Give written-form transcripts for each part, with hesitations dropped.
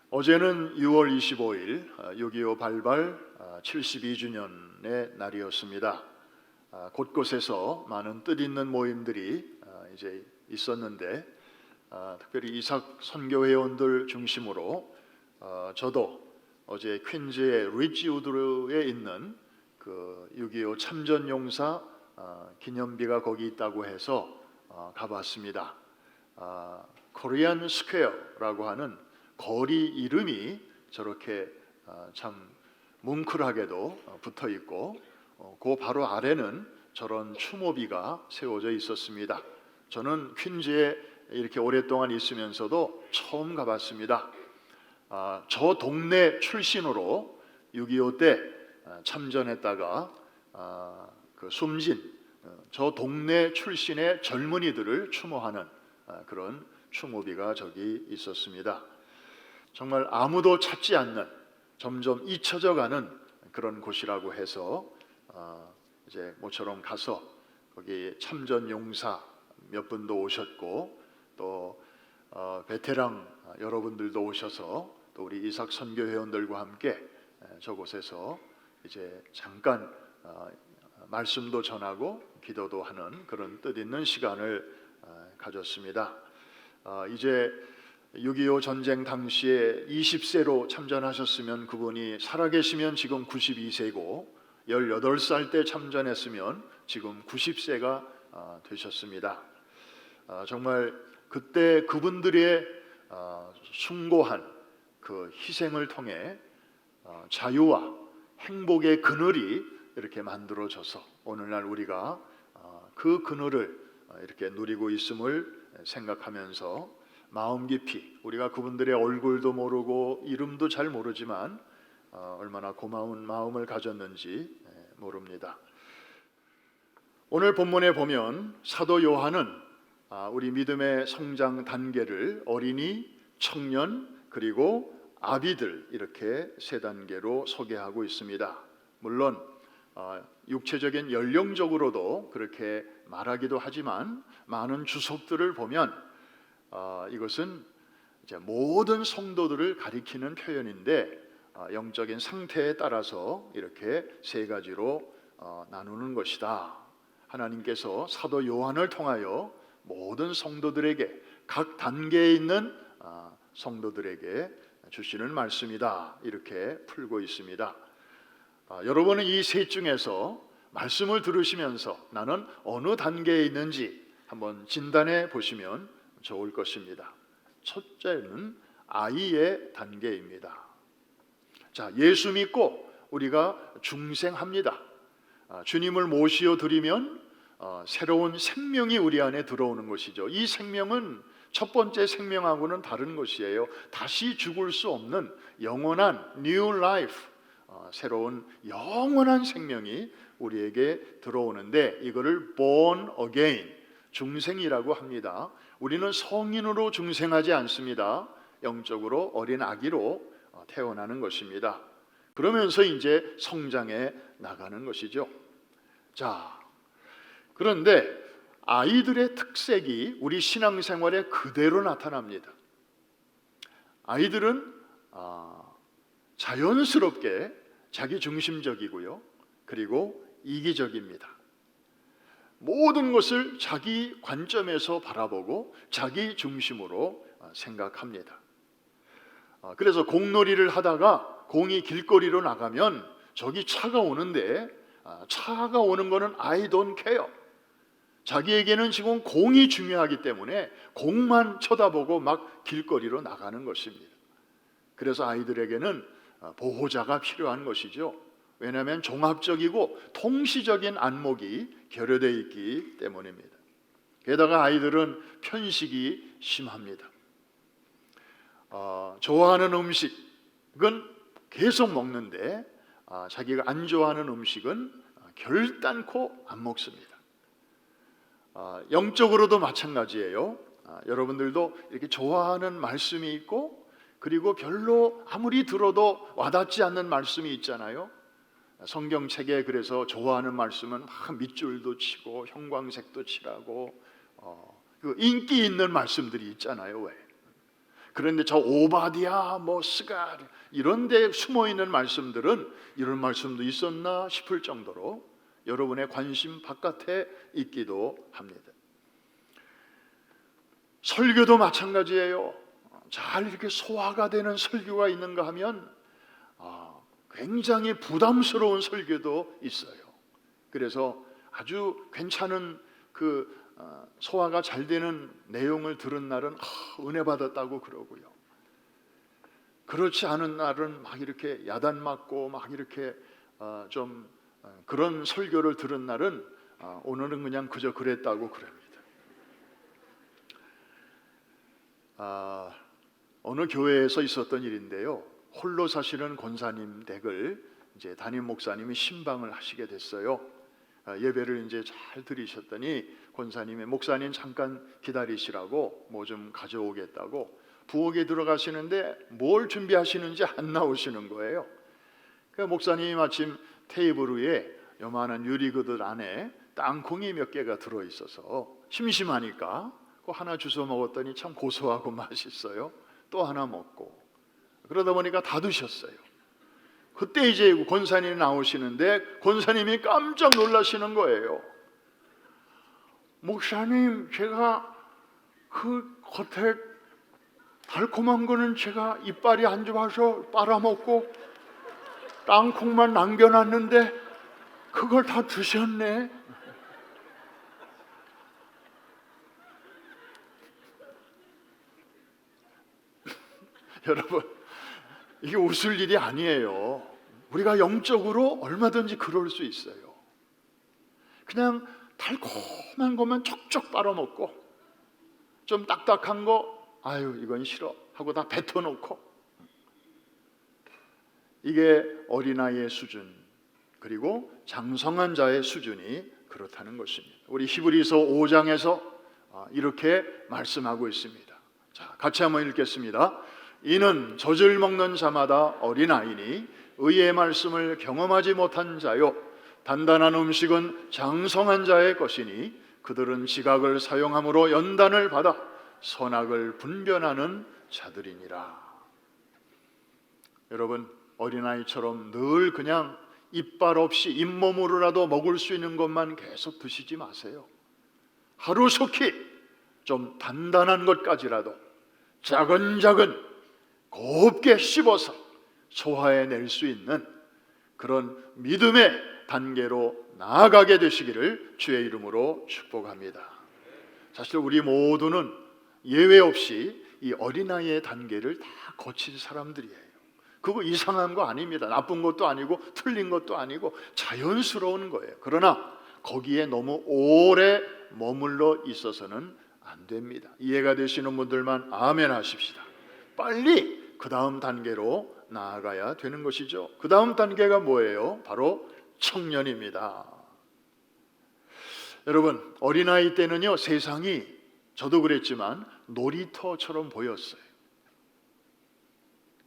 어제는 6월 25일 6.25 발발 72주년의 날이었습니다. 곳곳에서 많은 뜻있는 모임들이 이제 있었는데 특별히 이삭 선교회원들 중심으로 저도 어제 퀸즈의 리지우드에 있는 그 6.25 참전용사 기념비가 거기 있다고 해서 가봤습니다. 코리안 스퀘어라고 하는 거리 이름이 저렇게 참 뭉클하게도 붙어 있고 그 바로 아래는 저런 추모비가 세워져 있었습니다. 저는 퀸즈에 이렇게 오랫동안 있으면서도 처음 가봤습니다. 저 동네 출신으로 6.25 때 참전했다가 그 숨진 저 동네 출신의 젊은이들을 추모하는 그런 추모비가 저기 있었습니다. 정말 아무도 찾지 않는, 점점 잊혀져가는 그런 곳이라고 해서 이제 모처럼 가서 거기 참전 용사 몇 분도 오셨고 또 베테랑 여러분들도 오셔서 또 우리 이삭 선교 회원들과 함께 저곳에서 이제 잠깐 말씀도 전하고 기도도 하는 그런 뜻있는 시간을 가졌습니다. 이제 6.25 전쟁 당시에 20세로 참전하셨으면 그분이 살아계시면 지금 92세고 18살 때 참전했으면 지금 90세가 되셨습니다. 정말 그때 그분들의 숭고한 그 희생을 통해 자유와 행복의 그늘이 이렇게 만들어져서 오늘날 우리가 그 그늘을 이렇게 누리고 있음을 생각하면서 마음 깊이 우리가 그분들의 얼굴도 모르고 이름도 잘 모르지만 얼마나 고마운 마음을 가졌는지 모릅니다. 오늘 본문에 보면 사도 요한은 우리 믿음의 성장 단계를 어린이, 청년, 그리고 아비들 이렇게 세 단계로 소개하고 있습니다. 물론 육체적인 연령적으로도 그렇게 말하기도 하지만 많은 주석들을 보면 이것은 이제 모든 성도들을 가리키는 표현인데 영적인 상태에 따라서 이렇게 세 가지로 나누는 것이다. 하나님께서 사도 요한을 통하여 모든 성도들에게 각 단계에 있는 성도들에게 주시는 말씀이다. 이렇게 풀고 있습니다. 여러분은 이 셋 중에서 말씀을 들으시면서 나는 어느 단계에 있는지 한번 진단해 보시면 좋을 것입니다. 첫째는 아이의 단계입니다. 자, 예수 믿고 우리가 중생합니다. 주님을 모시어 드리면 새로운 생명이 우리 안에 들어오는 것이죠. 이 생명은 첫 번째 생명하고는 다른 것이에요. 다시 죽을 수 없는 영원한 new life, 새로운 영원한 생명이 우리에게 들어오는데 이거를 born again, 중생이라고 합니다. 우리는 성인으로 중생하지 않습니다. 영적으로 어린 아기로 태어나는 것입니다. 그러면서 이제 성장해 나가는 것이죠. 자, 그런데 아이들의 특색이 우리 신앙생활에 그대로 나타납니다. 아이들은 자연스럽게 자기중심적이고요. 그리고 이기적입니다. 모든 것을 자기 관점에서 바라보고 자기 중심으로 생각합니다. 그래서 공놀이를 하다가 공이 길거리로 나가면 저기 차가 오는데 차가 오는 거는 I don't care. 자기에게는 지금 공이 중요하기 때문에 공만 쳐다보고 막 길거리로 나가는 것입니다. 그래서 아이들에게는 보호자가 필요한 것이죠. 왜냐하면 종합적이고 통시적인 안목이 결여되어 있기 때문입니다. 게다가 아이들은 편식이 심합니다. 좋아하는 음식은 계속 먹는데 자기가 안 좋아하는 음식은 결단코 안 먹습니다. 영적으로도 마찬가지예요. 여러분들도 이렇게 좋아하는 말씀이 있고 그리고 별로 아무리 들어도 와닿지 않는 말씀이 있잖아요. 성경책에 그래서 좋아하는 말씀은 막 밑줄도 치고 형광색도 칠하고 그 인기 있는 말씀들이 있잖아요. 왜? 그런데 저 오바디아 뭐 스가 이런 데 숨어 있는 말씀들은 이런 말씀도 있었나 싶을 정도로 여러분의 관심 바깥에 있기도 합니다. 설교도 마찬가지예요. 잘 이렇게 소화가 되는 설교가 있는가 하면 굉장히 부담스러운 설교도 있어요. 그래서 아주 괜찮은 소화가 잘 되는 내용을 들은 날은 은혜 받았다고 그러고요. 그렇지 않은 날은 막 이렇게 야단 맞고 막 이렇게 좀 그런 설교를 들은 날은 오늘은 그냥 그저 그랬다고 그럽니다. 어느 교회에서 있었던 일인데요. 홀로 사시는 권사님 댁을 이제 담임 목사님이 신방을 하시게 됐어요. 예배를 이제 잘 들으셨더니 권사님이 목사님 잠깐 기다리시라고 뭐 좀 가져오겠다고 부엌에 들어가시는데 뭘 준비하시는지 안 나오시는 거예요. 그 목사님이 마침 테이블 위에 요만한 유리그릇 안에 땅콩이 몇 개가 들어 있어서 심심하니까 그거 하나 주워 먹었더니 참 고소하고 맛있어요. 또 하나 먹고 그러다 보니까 다 드셨어요. 그때 이제 권사님이 나오시는데 권사님이 깜짝 놀라시는 거예요. 목사님, 제가 그 겉에 달콤한 거는 제가 이빨이 안 좋아서 빨아먹고 땅콩만 남겨놨는데 그걸 다 드셨네. 여러분, 이게 웃을 일이 아니에요. 우리가 영적으로 얼마든지 그럴 수 있어요. 그냥 달콤한 것만 척척 빨아먹고 좀 딱딱한 거 아유 이건 싫어 하고 다 뱉어놓고, 이게 어린아이의 수준 그리고 장성한 자의 수준이 그렇다는 것입니다. 우리 히브리서 5장에서 이렇게 말씀하고 있습니다. 자, 같이 한번 읽겠습니다. 이는 젖을 먹는 자마다 어린아이니 의의 말씀을 경험하지 못한 자요 단단한 음식은 장성한 자의 것이니 그들은 지각을 사용함으로 연단을 받아 선악을 분별하는 자들이니라. 여러분, 어린아이처럼 늘 그냥 이빨 없이 잇몸으로라도 먹을 수 있는 것만 계속 드시지 마세요. 하루속히 좀 단단한 것까지라도 작은 곱게 씹어서 소화해낼 수 있는 그런 믿음의 단계로 나아가게 되시기를 주의 이름으로 축복합니다. 사실 우리 모두는 예외 없이 이 어린아이의 단계를 다 거친 사람들이에요. 그거 이상한 거 아닙니다. 나쁜 것도 아니고 틀린 것도 아니고 자연스러운 거예요. 그러나 거기에 너무 오래 머물러 있어서는 안 됩니다. 이해가 되시는 분들만 아멘 하십시다. 빨리 그 다음 단계로 나아가야 되는 것이죠. 그 다음 단계가 뭐예요? 바로 청년입니다. 여러분, 어린아이 때는요 세상이 저도 그랬지만 놀이터처럼 보였어요.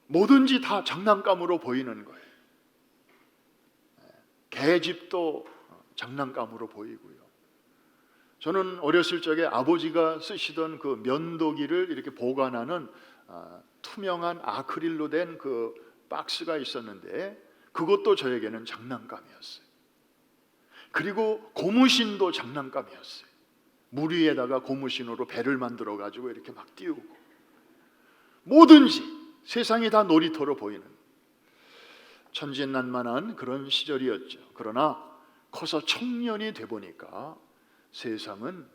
뭐든지 다 장난감으로 보이는 거예요. 개집도 장난감으로 보이고요. 저는 어렸을 적에 아버지가 쓰시던 그 면도기를 이렇게 보관하는 투명한 아크릴로 된 그 박스가 있었는데 그것도 저에게는 장난감이었어요. 그리고 고무신도 장난감이었어요. 물 위에다가 고무신으로 배를 만들어 가지고 이렇게 막 띄우고, 뭐든지 세상이 다 놀이터로 보이는 천진난만한 그런 시절이었죠. 그러나 커서 청년이 돼 보니까 세상은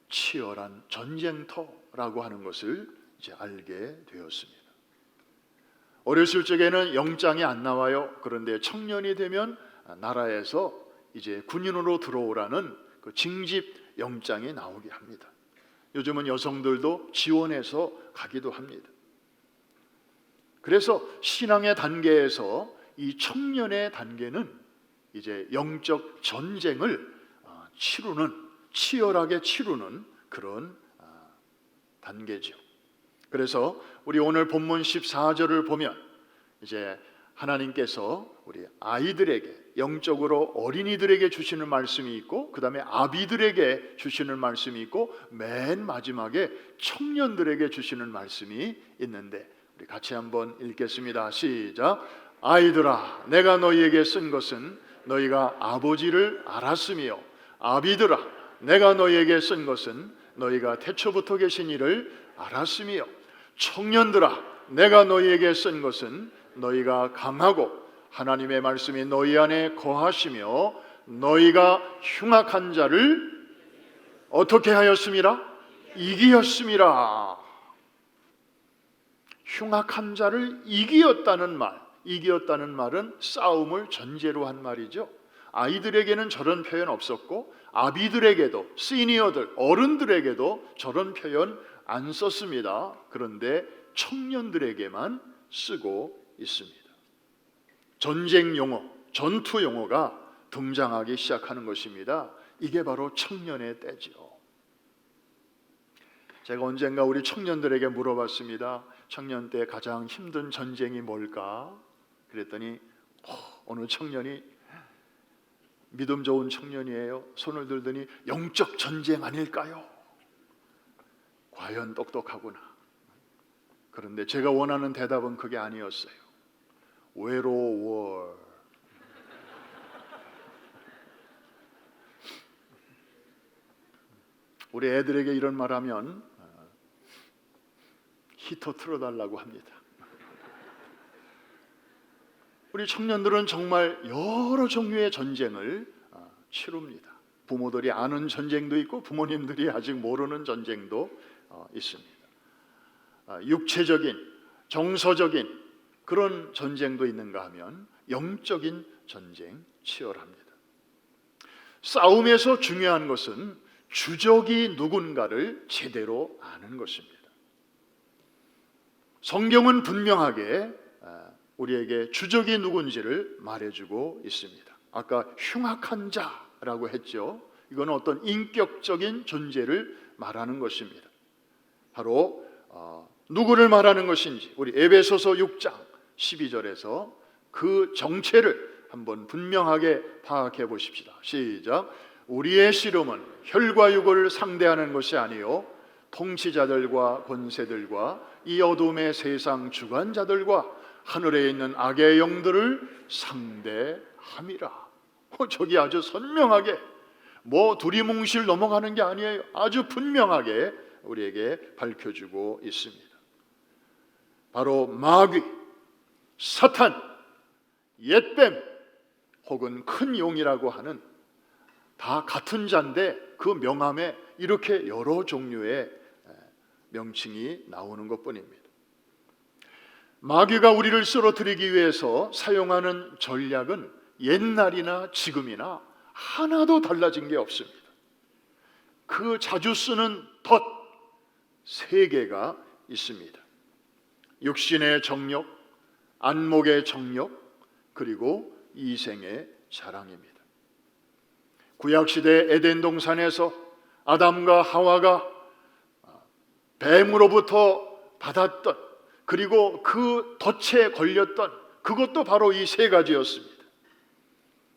치열한 전쟁터라고 하는 것을 이제 알게 되었습니다. 어렸을 적에는 영장이 안 나와요. 그런데 청년이 되면 나라에서 이제 군인으로 들어오라는 그 징집 영장이 나오게 합니다. 요즘은 여성들도 지원해서 가기도 합니다. 그래서 신앙의 단계에서 이 청년의 단계는 이제 영적 전쟁을 치열하게 치르는 그런 단계죠. 그래서 우리 오늘 본문 14절을 보면 이제 하나님께서 우리 아이들에게, 영적으로 어린이들에게 주시는 말씀이 있고, 그 다음에 아비들에게 주시는 말씀이 있고, 맨 마지막에 청년들에게 주시는 말씀이 있는데, 우리 같이 한번 읽겠습니다. 시작. 아이들아, 내가 너희에게 쓴 것은 너희가 아버지를 알았으며, 아비들아, 내가 너희에게 쓴 것은 너희가 태초부터 계신 이를 알았으며, 청년들아, 내가 너희에게 쓴 것은 너희가 강하고 하나님의 말씀이 너희 안에 거하시며 너희가 흉악한 자를 어떻게 하였음이라? 이기었음이라. 흉악한 자를 이기었다는 말, 이기었다는 말은 싸움을 전제로 한 말이죠. 아이들에게는 저런 표현 없었고, 아비들에게도, 시니어들, 어른들에게도 저런 표현 안 썼습니다. 그런데 청년들에게만 쓰고 있습니다. 전쟁 용어, 전투 용어가 등장하기 시작하는 것입니다. 이게 바로 청년의 때죠. 제가 언젠가 우리 청년들에게 물어봤습니다. 청년 때 가장 힘든 전쟁이 뭘까? 그랬더니 어느 청년이, 믿음 좋은 청년이에요, 손을 들더니 영적 전쟁 아닐까요? 과연 똑똑하구나. 그런데 제가 원하는 대답은 그게 아니었어요. 외로워. 우리 애들에게 이런 말하면 히터 틀어달라고 합니다. 우리 청년들은 정말 여러 종류의 전쟁을 치릅니다. 부모들이 아는 전쟁도 있고 부모님들이 아직 모르는 전쟁도 있습니다. 육체적인, 정서적인 그런 전쟁도 있는가 하면 영적인 전쟁 치열합니다. 싸움에서 중요한 것은 주적이 누군가를 제대로 아는 것입니다. 성경은 분명하게 우리에게 주적이 누군지를 말해주고 있습니다. 아까 흉악한 자라고 했죠. 이건 어떤 인격적인 존재를 말하는 것입니다. 바로 누구를 말하는 것인지 우리 에베소서 6장 12절에서 그 정체를 한번 분명하게 파악해 보십시다. 시작. 우리의 씨름은 혈과 육을 상대하는 것이 아니요 통치자들과 권세들과 이 어둠의 세상 주관자들과 하늘에 있는 악의 영들을 상대함이라. 저기 아주 선명하게, 뭐 두리뭉실 넘어가는 게 아니에요. 아주 분명하게 우리에게 밝혀주고 있습니다. 바로 마귀, 사탄, 옛뱀 혹은 큰 용이라고 하는, 다 같은 자인데 그 명함에 이렇게 여러 종류의 명칭이 나오는 것뿐입니다. 마귀가 우리를 쓰러뜨리기 위해서 사용하는 전략은 옛날이나 지금이나 하나도 달라진 게 없습니다. 그 자주 쓰는 덫 3개가 있습니다. 육신의 정욕, 안목의 정욕, 그리고 이생의 자랑입니다. 구약시대 에덴 동산에서 아담과 하와가 뱀으로부터 받았던, 그리고 그 덫에 걸렸던 그것도 바로 이 3가지였습니다.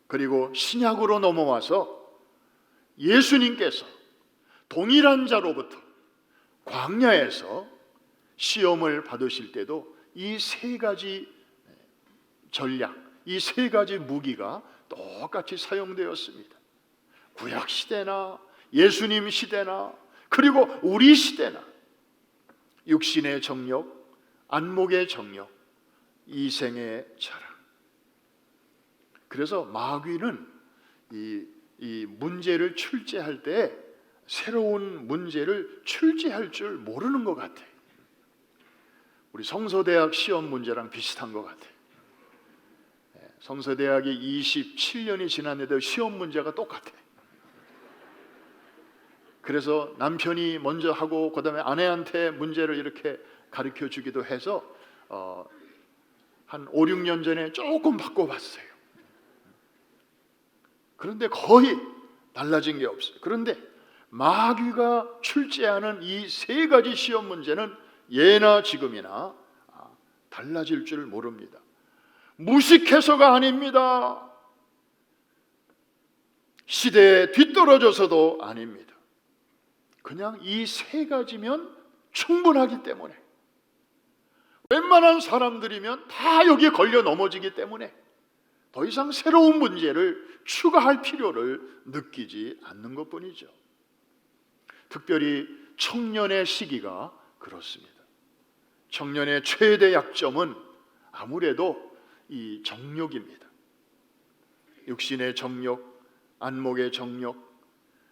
그리고 신약으로 넘어와서 예수님께서 동일한 자로부터 광야에서 시험을 받으실 때도 이 3가지 전략, 이 3가지 무기가 똑같이 사용되었습니다. 구약 시대나 예수님 시대나 그리고 우리 시대나 육신의 정욕, 안목의 정욕, 이생의 자랑. 그래서 마귀는 이 문제를 출제할 때 새로운 문제를 출제할 줄 모르는 것 같아요. 우리 성서대학 시험 문제랑 비슷한 것 같아요. 성서대학이 27년이 지났는데 시험 문제가 똑같아요. 그래서 남편이 먼저 하고 그 다음에 아내한테 문제를 이렇게 가르쳐 주기도 해서 한 5, 6년 전에 조금 바꿔봤어요. 그런데 거의 달라진 게 없어요. 그런데 마귀가 출제하는 이 3가지 시험 문제는 예나 지금이나 달라질 줄 모릅니다. 무식해서가 아닙니다. 시대에 뒤떨어져서도 아닙니다. 그냥 이 세 가지면 충분하기 때문에, 웬만한 사람들이면 다 여기에 걸려 넘어지기 때문에 더 이상 새로운 문제를 추가할 필요를 느끼지 않는 것뿐이죠. 특별히 청년의 시기가 그렇습니다. 청년의 최대 약점은 아무래도 이 정욕입니다. 육신의 정욕, 안목의 정욕,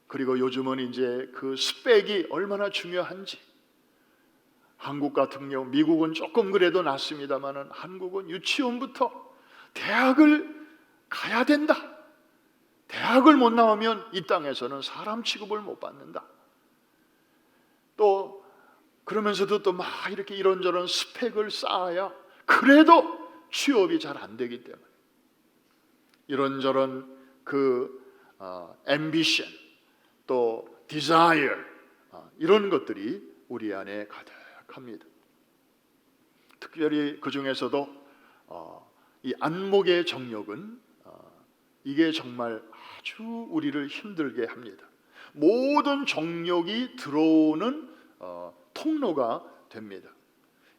그리고 요즘은 이제 그 스펙이 얼마나 중요한지, 한국 같은 경우, 미국은 조금 그래도 낫습니다만은 한국은 유치원부터 대학을 가야 된다. 대학을 못 나오면 이 땅에서는 사람 취급을 못 받는다. 또 그러면서도 또 막 이렇게 이런저런 스펙을 쌓아야 그래도 취업이 잘 안 되기 때문에 이런저런 ambition, 또 desire, 이런 것들이 우리 안에 가득합니다. 특별히 그 중에서도 이 안목의 정욕은 이게 정말 아주 우리를 힘들게 합니다. 모든 정욕이 들어오는 통로가 됩니다.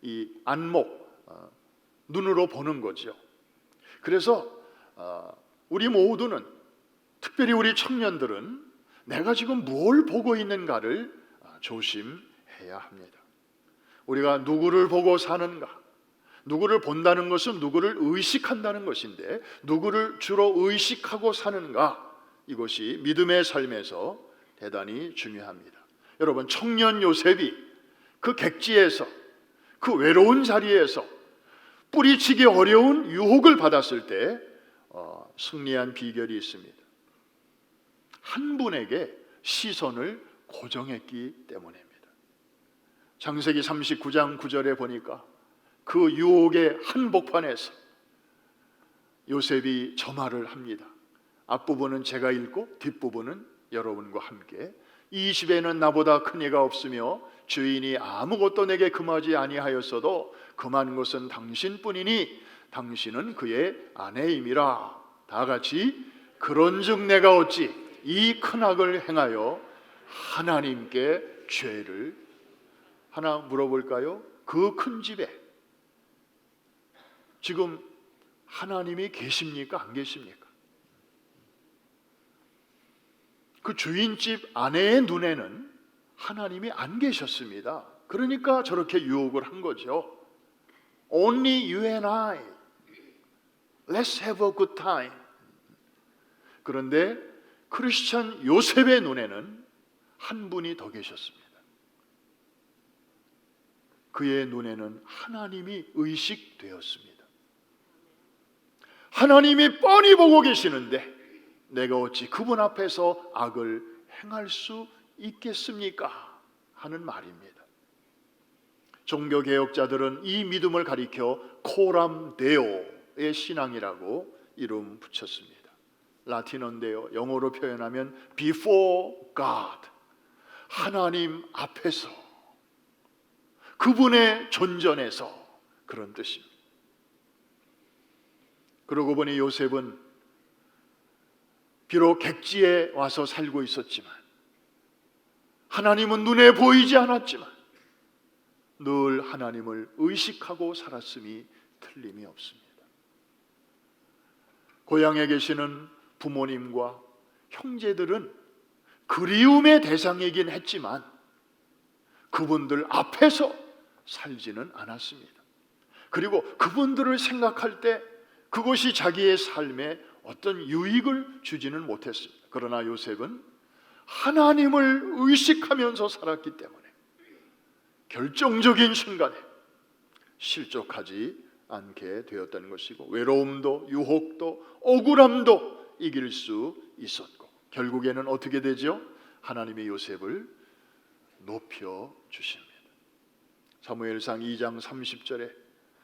이 안목, 눈으로 보는 거죠. 그래서 우리 모두는, 특별히 우리 청년들은 내가 지금 뭘 보고 있는가를 조심해야 합니다. 우리가 누구를 보고 사는가, 누구를 본다는 것은 누구를 의식한다는 것인데, 누구를 주로 의식하고 사는가, 이것이 믿음의 삶에서 대단히 중요합니다. 여러분, 청년 요셉이 그 객지에서, 그 외로운 자리에서 뿌리치기 어려운 유혹을 받았을 때 승리한 비결이 있습니다. 한 분에게 시선을 고정했기 때문입니다. 창세기 39장 9절에 보니까 그 유혹의 한복판에서 요셉이 저 말을 합니다. 앞부분은 제가 읽고 뒷부분은 여러분과 함께. 이 집에는 나보다 큰 이가 없으며 주인이 아무것도 내게 금하지 아니하였어도 금한 것은 당신뿐이니 당신은 그의 아내임이라. 다 같이 그런즉 내가 어찌 이 큰 악을 행하여 하나님께 죄를. 하나 물어볼까요? 그 큰 집에 지금 하나님이 계십니까? 안 계십니까? 그 주인집 아내의 눈에는 하나님이 안 계셨습니다. 그러니까 저렇게 유혹을 한 거죠. Only you and I. Let's have a good time. 그런데 크리스찬 요셉의 눈에는 한 분이 더 계셨습니다. 그의 눈에는 하나님이 의식되었습니다. 하나님이 뻔히 보고 계시는데 내가 어찌 그분 앞에서 악을 행할 수 있겠습니까? 하는 말입니다. 종교개혁자들은 이 믿음을 가리켜 코람데오의 신앙이라고 이름 붙였습니다. 라틴어인데요, 영어로 표현하면 before God, 하나님 앞에서, 그분의 존전에서, 그런 뜻입니다. 그러고 보니 요셉은 비록 객지에 와서 살고 있었지만, 하나님은 눈에 보이지 않았지만 늘 하나님을 의식하고 살았음이 틀림이 없습니다. 고향에 계시는 부모님과 형제들은 그리움의 대상이긴 했지만 그분들 앞에서 살지는 않았습니다. 그리고 그분들을 생각할 때 그것이 자기의 삶에 어떤 유익을 주지는 못했습니다. 그러나 요셉은 하나님을 의식하면서 살았기 때문에 결정적인 순간에 실족하지 않게 되었다는 것이고, 외로움도 유혹도 억울함도 이길 수 있었고, 결국에는 어떻게 되죠? 하나님의 요셉을 높여주십니다. 사무엘상 2장 30절에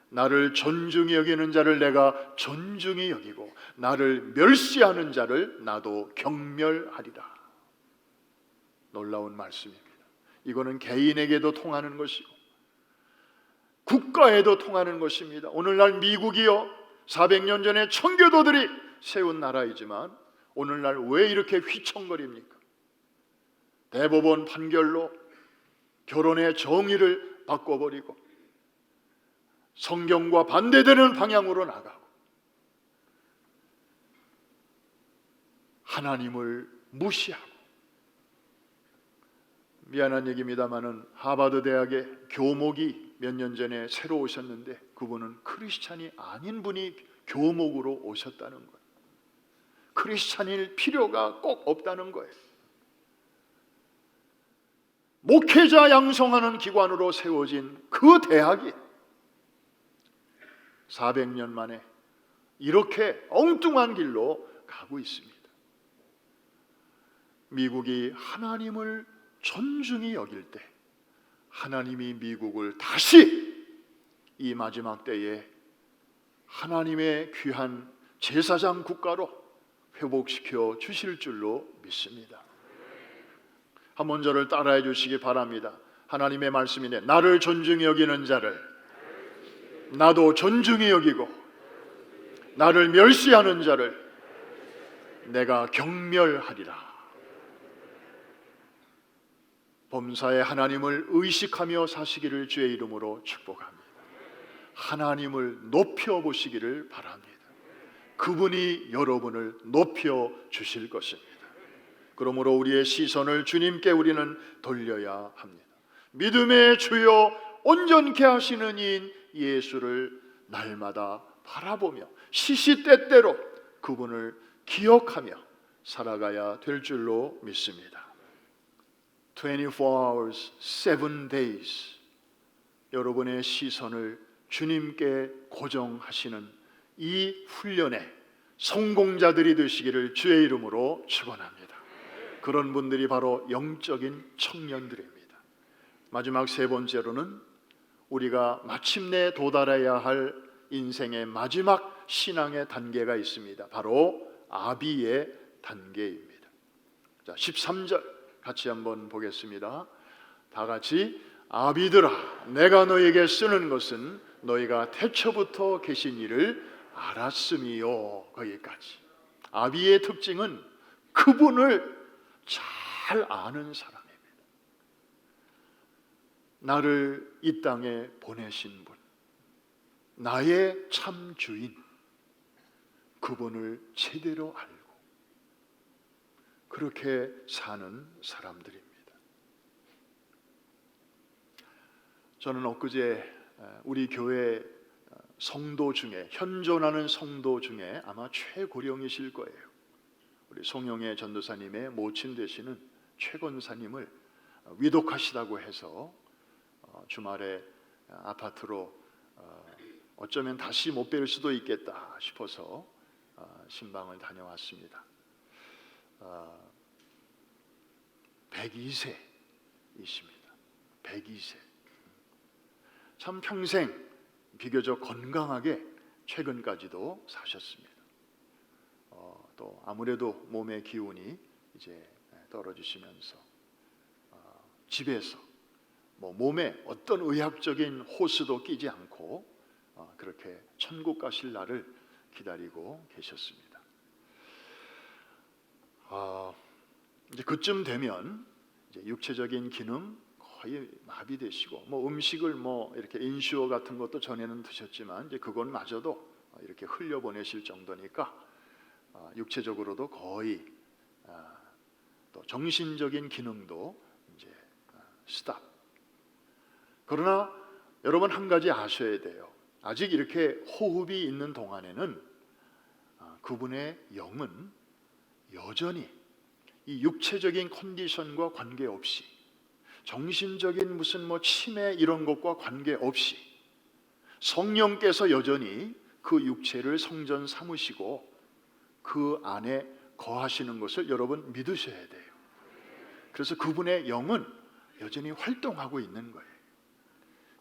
나를 존중히 여기는 자를 내가 존중히 여기고 나를 멸시하는 자를 나도 경멸하리라. 놀라운 말씀입니다. 이거는 개인에게도 통하는 것이고 국가에도 통하는 것입니다. 오늘날 미국이요, 400년 전에 청교도들이 세운 나라이지만 오늘날 왜 이렇게 휘청거립니까? 대법원 판결로 결혼의 정의를 바꿔버리고 성경과 반대되는 방향으로 나가고 하나님을 무시하고, 미안한 얘기입니다마는 하버드 대학의 교목이 몇 년 전에 새로 오셨는데 그분은 크리스찬이 아닌 분이 교목으로 오셨다는 거예요. 크리스찬일 필요가 꼭 없다는 거예요. 목회자 양성하는 기관으로 세워진 그 대학이 400년 만에 이렇게 엉뚱한 길로 가고 있습니다. 미국이 하나님을 존중히 여길 때 하나님이 미국을 다시 이 마지막 때에 하나님의 귀한 제사장 국가로 회복시켜 주실 줄로 믿습니다. 한번 저를 따라해 주시기 바랍니다. 하나님의 말씀이네. 나를 존중히 여기는 자를 나도 존중히 여기고 나를 멸시하는 자를 내가 경멸하리라. 범사에 하나님을 의식하며 사시기를 주의 이름으로 축복합니다. 하나님을 높여보시기를 바랍니다. 그분이 여러분을 높여 주실 것입니다. 그러므로 우리의 시선을 주님께 우리는 돌려야 합니다. 믿음의 주여 온전케 하시는 이인 예수를 날마다 바라보며 시시때때로 그분을 기억하며 살아가야 될 줄로 믿습니다. 24 hours, 7 days 여러분의 시선을 주님께 고정하시는 이 훈련에 성공자들이 되시기를 주의 이름으로 축원합니다. 그런 분들이 바로 영적인 청년들입니다. 마지막 세 번째로는 우리가 마침내 도달해야 할 인생의 마지막 신앙의 단계가 있습니다. 바로 아비의 단계입니다. 자, 13절 같이 한번 보겠습니다. 다 같이 아비들아 내가 너에게 쓰는 것은 너희가 태초부터 계신 이를 알았음이요. 거기까지. 아비의 특징은 그분을 잘 아는 사람입니다. 나를 이 땅에 보내신 분, 나의 참 주인, 그분을 제대로 알고 그렇게 사는 사람들입니다. 저는 엊그제 우리 교회 성도 중에 현존하는 성도 중에 아마 최고령이실 거예요. 우리 송영애 전도사님의 모친 되시는 최 권사님을 위독하시다고 해서 주말에 아파트로 어쩌면 다시 못 뵐 수도 있겠다 싶어서 신방을 다녀왔습니다. 102세이십니다. 102세. 참 평생 비교적 건강하게 최근까지도 사셨습니다. 또 아무래도 몸의 기운이 이제 떨어지시면서 집에서 몸에 어떤 의학적인 호스도 끼지 않고 그렇게 천국 가실 날을 기다리고 계셨습니다. 이제 그쯤 되면 이제 육체적인 기능 거의 마비되시고 음식을 이렇게 인슈어 같은 것도 전에는 드셨지만 이제 그것마저도 이렇게 흘려보내실 정도니까 육체적으로도 거의 또 정신적인 기능도 이제 스탑. 그러나 여러분 한 가지 아셔야 돼요. 아직 이렇게 호흡이 있는 동안에는 그분의 영은 여전히 이 육체적인 컨디션과 관계없이 정신적인 무슨 치매 이런 것과 관계없이 성령께서 여전히 그 육체를 성전 삼으시고 그 안에 거하시는 것을 여러분 믿으셔야 돼요. 그래서 그분의 영은 여전히 활동하고 있는 거예요.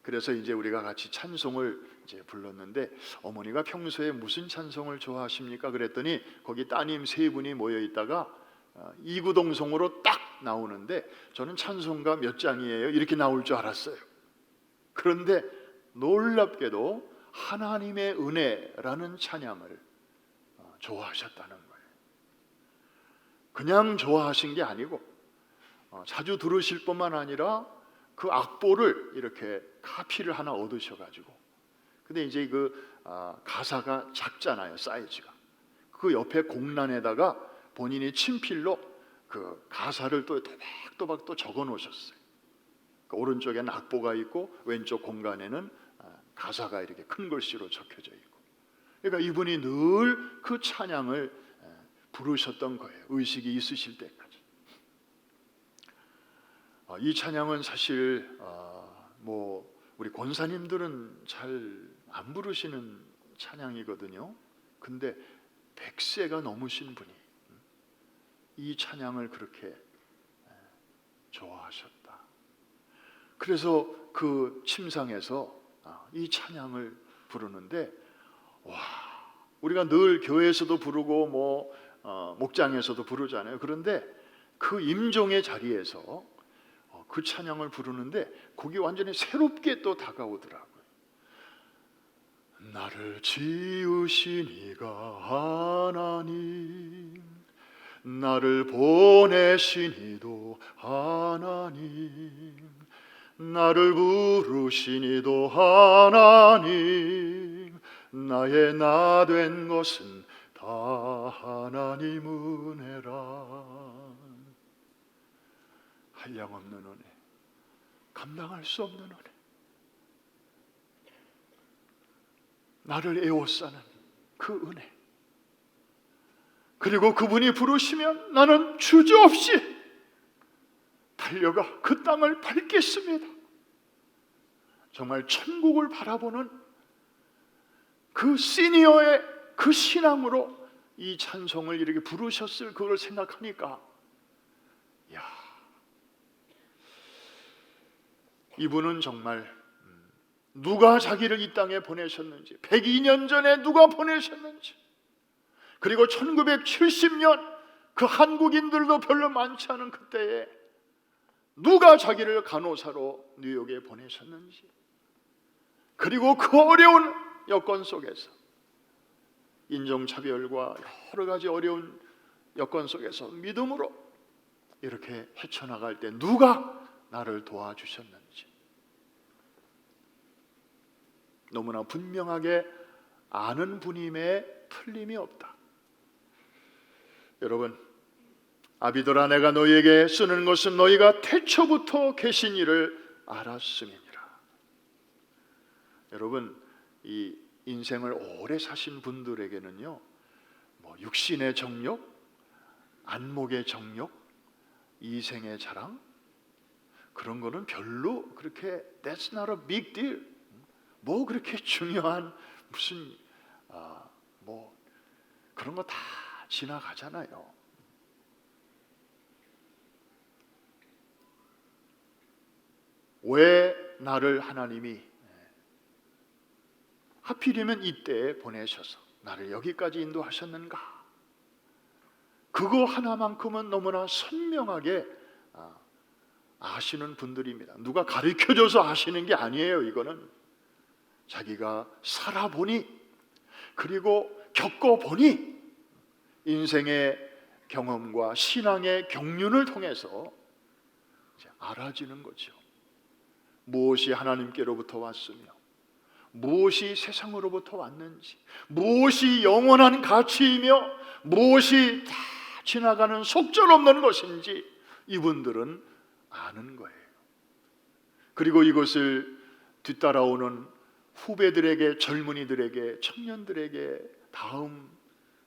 그래서 이제 우리가 같이 찬송을 이제 불렀는데 어머니가 평소에 무슨 찬송을 좋아하십니까? 그랬더니 거기 따님 세 분이 모여 있다가 이구동성으로 딱 나오는데 저는 찬송가 몇 장이에요? 이렇게 나올 줄 알았어요. 그런데 놀랍게도 하나님의 은혜라는 찬양을 좋아하셨다는 거예요. 그냥 좋아하신 게 아니고 자주 들으실 뿐만 아니라 그 악보를 이렇게 카피를 하나 얻으셔가지고, 근데 이제 가사가 작잖아요, 사이즈가. 그 옆에 공란에다가 본인이 친필로 그 가사를 또 또박또박 또 적어 놓으셨어요. 그 오른쪽에는 악보가 있고 왼쪽 공간에는 가사가 이렇게 큰 글씨로 적혀져 있고, 그러니까 이분이 늘 그 찬양을 부르셨던 거예요, 의식이 있으실 때까지. 이 찬양은 사실 우리 권사님들은 잘 안 부르시는 찬양이거든요. 근데 100세가 넘으신 분이 이 찬양을 그렇게 좋아하셨다. 그래서 그 침상에서 이 찬양을 부르는데, 우리가 늘 교회에서도 부르고 목장에서도 부르잖아요. 그런데 그 임종의 자리에서 그 찬양을 부르는데 곡이 완전히 새롭게 또 다가오더라고요. 나를 지으신 이가 하나님, 나를 보내신 이도 하나님, 나를 부르신 이도 하나님, 나의 나 된 것은 다 하나님 은혜라. 한량없는 은혜, 감당할 수 없는 은혜, 나를 에워싸는 그 은혜. 그리고 그분이 부르시면 나는 주저없이 달려가 그 땅을 밟겠습니다. 정말 천국을 바라보는 그 시니어의 그 신앙으로 이 찬송을 이렇게 부르셨을 그걸 생각하니까, 이분은 정말 누가 자기를 이 땅에 보내셨는지, 102년 전에 누가 보내셨는지, 그리고 1970년 그 한국인들도 별로 많지 않은 그때에 누가 자기를 간호사로 뉴욕에 보내셨는지, 그리고 그 어려운 여건 속에서, 인종차별과 여러 가지 어려운 여건 속에서 믿음으로 이렇게 헤쳐나갈 때 누가 나를 도와주셨는지 너무나 분명하게 아는 분임에 틀림이 없다. 여러분, 아비들아, 내가 너희에게 쓰는 것은 너희가 태초부터 계신 이를 알았음이니라. 여러분, 이 인생을 오래 사신 분들에게는요, 육신의 정욕, 안목의 정욕, 이생의 자랑, 그런 거는 별로 그렇게 that's not a big deal, 그렇게 중요한 무슨 그런 거 다 지나가잖아요. 왜 나를 하나님이 하필이면 이때에 보내셔서 나를 여기까지 인도하셨는가? 그거 하나만큼은 너무나 선명하게 아시는 분들입니다. 누가 가르쳐줘서 아시는 게 아니에요. 이거는 자기가 살아보니, 그리고 겪어보니, 인생의 경험과 신앙의 경륜을 통해서 이제 알아지는 거죠. 무엇이 하나님께로부터 왔으며 무엇이 세상으로부터 왔는지, 무엇이 영원한 가치이며 무엇이 다 지나가는 속절없는 것인지 이분들은 아는 거예요. 그리고 이것을 뒤따라오는 후배들에게, 젊은이들에게, 청년들에게, 다음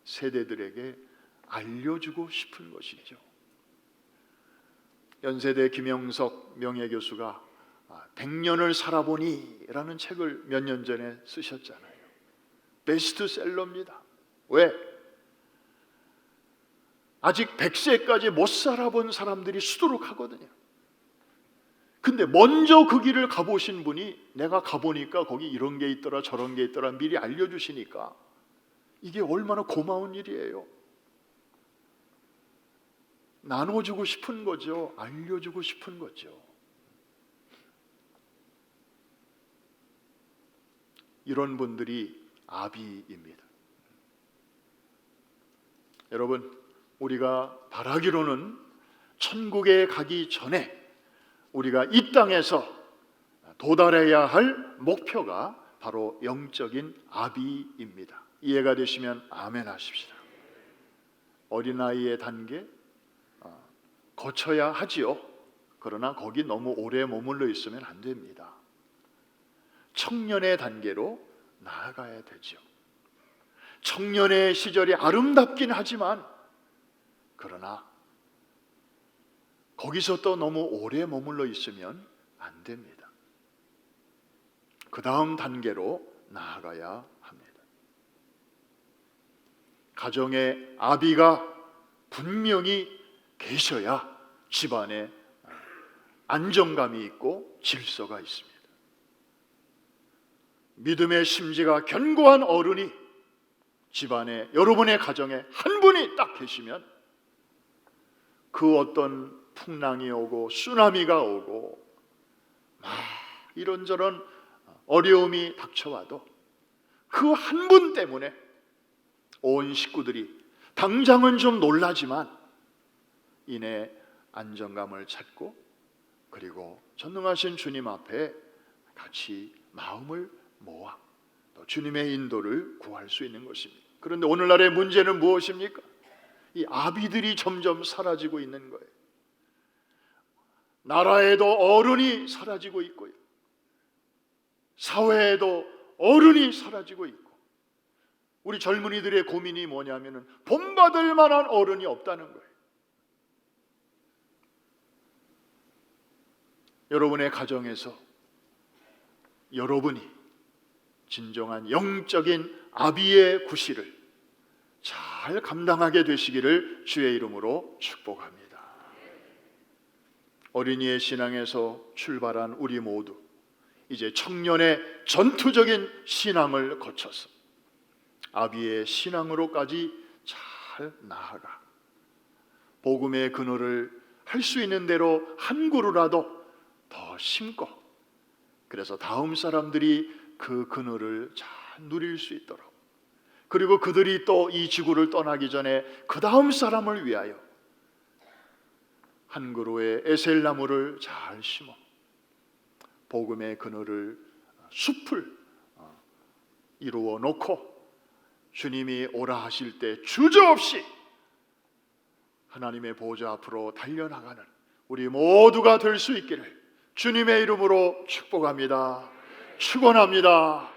세대들에게 알려주고 싶은 것이죠. 연세대 김영석 명예교수가 100년을 살아보니 라는 책을 몇 년 전에 쓰셨잖아요. 베스트셀러입니다. 왜? 아직 100세까지 못 살아본 사람들이 수두룩하거든요. 근데 먼저 그 길을 가보신 분이 내가 가보니까 거기 이런 게 있더라 저런 게 있더라 미리 알려주시니까 이게 얼마나 고마운 일이에요. 나눠주고 싶은 거죠. 알려주고 싶은 거죠. 이런 분들이 아비입니다. 여러분, 우리가 바라기로는 천국에 가기 전에 우리가 이 땅에서 도달해야 할 목표가 바로 영적인 아비입니다. 이해가 되시면 아멘 하십시다. 어린아이의 단계 거쳐야 하지요. 그러나 거기 너무 오래 머물러 있으면 안 됩니다. 청년의 단계로 나아가야 되죠. 청년의 시절이 아름답긴 하지만 그러나 거기서 또 너무 오래 머물러 있으면 안 됩니다. 그 다음 단계로 나아가야 합니다. 가정에 아비가 분명히 계셔야 집안에 안정감이 있고 질서가 있습니다. 믿음의 심지가 견고한 어른이 집안에, 여러분의 가정에 한 분이 딱 계시면 그 어떤 풍랑이 오고 쓰나미가 오고 막 이런저런 어려움이 닥쳐와도 그 한 분 때문에 온 식구들이 당장은 좀 놀라지만 이내 안정감을 찾고 그리고 전능하신 주님 앞에 같이 마음을 모아 또 주님의 인도를 구할 수 있는 것입니다. 그런데 오늘날의 문제는 무엇입니까? 이 아비들이 점점 사라지고 있는 거예요. 나라에도 어른이 사라지고 있고요. 사회에도 어른이 사라지고 있고, 우리 젊은이들의 고민이 뭐냐면은 본받을 만한 어른이 없다는 거예요. 여러분의 가정에서 여러분이 진정한 영적인 아비의 구실을 잘 감당하게 되시기를 주의 이름으로 축복합니다. 어린이의 신앙에서 출발한 우리 모두 이제 청년의 전투적인 신앙을 거쳐서 아비의 신앙으로까지 잘 나아가 복음의 그늘을 할 수 있는 대로 한 그루라도 더 심고, 그래서 다음 사람들이 그 그늘을 잘 누릴 수 있도록, 그리고 그들이 또 이 지구를 떠나기 전에 그 다음 사람을 위하여 한 그루의 에셀나무를 잘 심어 복음의 그늘을, 숲을 이루어 놓고 주님이 오라 하실 때 주저없이 하나님의 보좌 앞으로 달려나가는 우리 모두가 될 수 있기를 주님의 이름으로 축복합니다. 축원합니다.